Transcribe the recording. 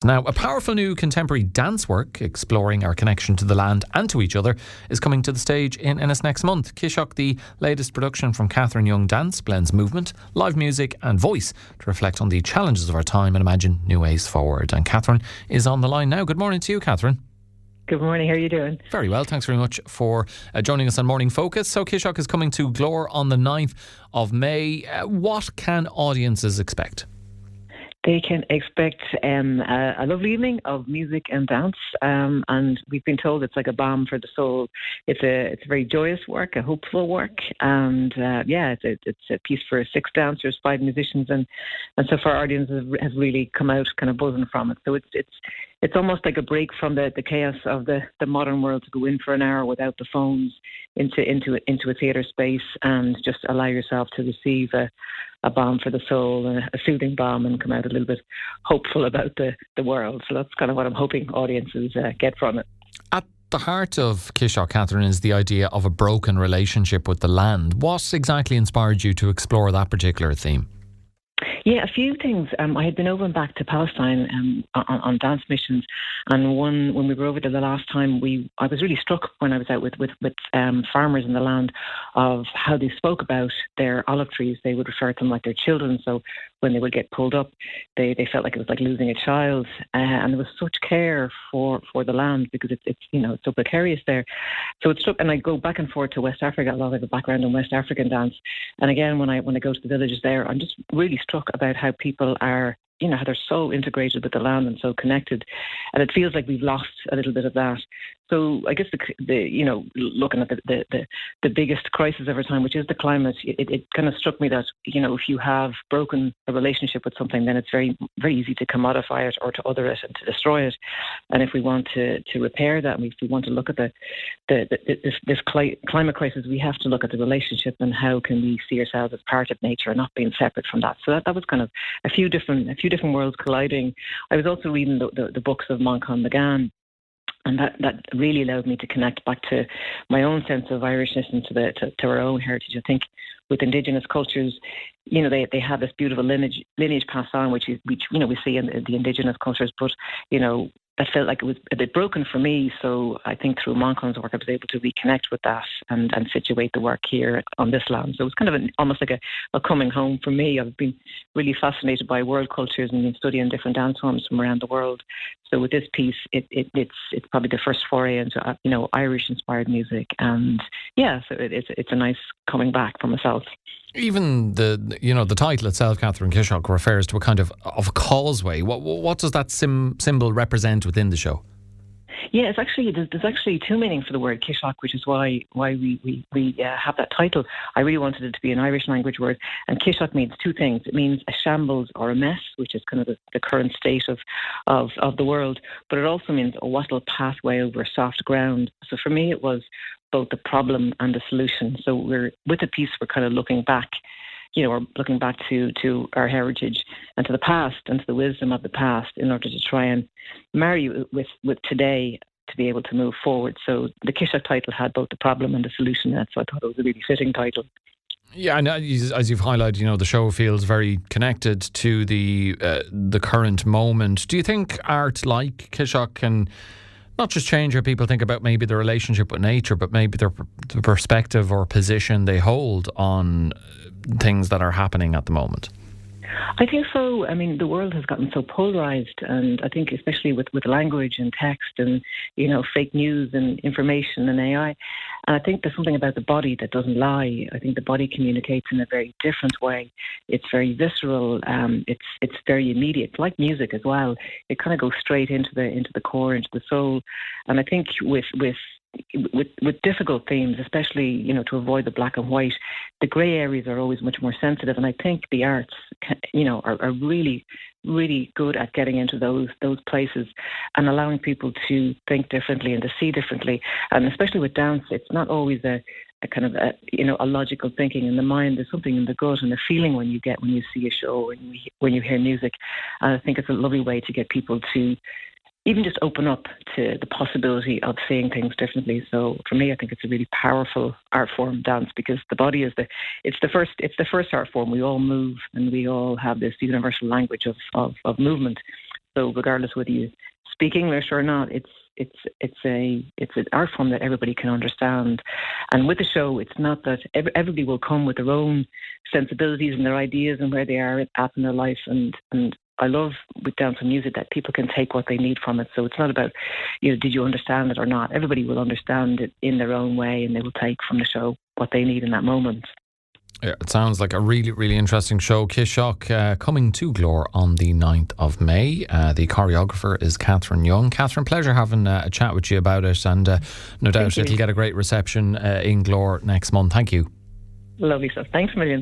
Now, a powerful new contemporary dance work exploring our connection to the land and to each other is coming to the stage in Ennis next month. Ciseach, the latest production from Catherine Young Dance, blends movement, live music and voice to reflect on the challenges of our time and imagine new ways forward. And Catherine is on the line now. Good morning to you, Catherine. Good morning, how are you doing? Very well, thanks very much for joining us on Morning Focus. So Ciseach is coming to Glór on the 9th of May. What can audiences expect? They can expect a lovely evening of music and dance, and we've been told it's like a balm for the soul. It's a very joyous work, a hopeful work, and it's a piece for 6 dancers, 5 musicians, and so far audiences have really come out kind of buzzing from it. So it's almost like a break from the chaos of the modern world to go in for an hour without the phones into a theatre space and just allow yourself to receive a balm for the soul, a soothing balm, and come out a little bit hopeful about the world. So that's kind of what I'm hoping audiences get from it. At the heart of Ciseach, Catherine, is the idea of a broken relationship with the land. What exactly inspired you to explore that particular theme? Yeah, a few things. I had been over and back to Palestine on dance missions, and when we were over there the last time, I was really struck when I was out with farmers in the land of how they spoke about their olive trees. They would refer to them like their children. So when they would get pulled up, they felt like it was like losing a child, and there was such care for the land because it's so precarious there. So it struck, and I go back and forth to West Africa. A lot of a background in West African dance, and again when I go to the villages there, I'm just really struck about how people are, how they're so integrated with the land and so connected, and it feels like we've lost a little bit of that. So I guess looking at the biggest crisis of our time, which is the climate, it kind of struck me that if you have broken a relationship with something, then it's very very easy to commodify it or to other it and to destroy it. And if we want to repair that, and if we want to look at this climate crisis, we have to look at the relationship and how can we see ourselves as part of nature and not being separate from that. So that was kind of a few different worlds colliding. I was also reading the books of Manchán Magan, and that really allowed me to connect back to my own sense of Irishness and to our own heritage. I think with Indigenous cultures, they have this beautiful lineage passed on, which we see in the Indigenous cultures, but I felt like it was a bit broken for me. So I think through Manchán's work, I was able to reconnect with that and situate the work here on this land. So it was kind of almost like a coming home for me. I've been really fascinated by world cultures and been studying different dance forms from around the world. So with this piece, it's probably the first foray into Irish-inspired music, and so it's a nice coming back for myself. Even the title itself, Catherine, Ciseach, refers to a kind of a causeway. What does that symbol represent within the show? Yeah, there's actually 2 meanings for the word Ciseach, which is why we have that title. I really wanted it to be an Irish language word, and Ciseach means 2 things. It means a shambles or a mess, which is kind of the current state of the world, but it also means a wattled pathway over soft ground. So for me, it was both the problem and the solution. So with the piece, we're kind of looking back. We're looking back to our heritage and to the past and to the wisdom of the past in order to try and marry with today to be able to move forward. So the Ciseach title had both the problem and the solution in it, so I thought it was a really fitting title. Yeah, and as you've highlighted, the show feels very connected to the current moment. Do you think art like Ciseach can not just change how people think about maybe their relationship with nature, but maybe the perspective or position they hold on things that are happening at the moment? I think so. I mean, the world has gotten so polarised, and I think especially with language and text and, fake news and information and AI. And I think there's something about the body that doesn't lie. I think the body communicates in a very different way. It's very visceral. It's very immediate, like music as well. It kind of goes straight into the core, into the soul. And I think with difficult themes, especially, to avoid the black and white, the grey areas are always much more sensitive. And I think the arts, are really, really good at getting into those places and allowing people to think differently and to see differently. And especially with dance, it's not always a kind of a logical thinking in the mind. There's something in the gut and a feeling when you see a show and when you hear music. And I think it's a lovely way to get people to even just open up to the possibility of seeing things differently. So for me, I think it's a really powerful art form, dance, because the body is the first art form. We all move and we all have this universal language of movement. So regardless whether you speak English or not, it's an art form that everybody can understand. And with the show, it's not that everybody will come with their own sensibilities and their ideas and where they are at in their life. And I love with dance and music that people can take what they need from it. So it's not about, did you understand it or not? Everybody will understand it in their own way, and they will take from the show what they need in that moment. Yeah, it sounds like a really, really interesting show. Ciseach coming to Glór on the 9th of May. The choreographer is Catherine Young. Catherine, pleasure having a chat with you about it, and no doubt it'll get a great reception in Glór next month. Thank you. Lovely stuff. Thanks a million.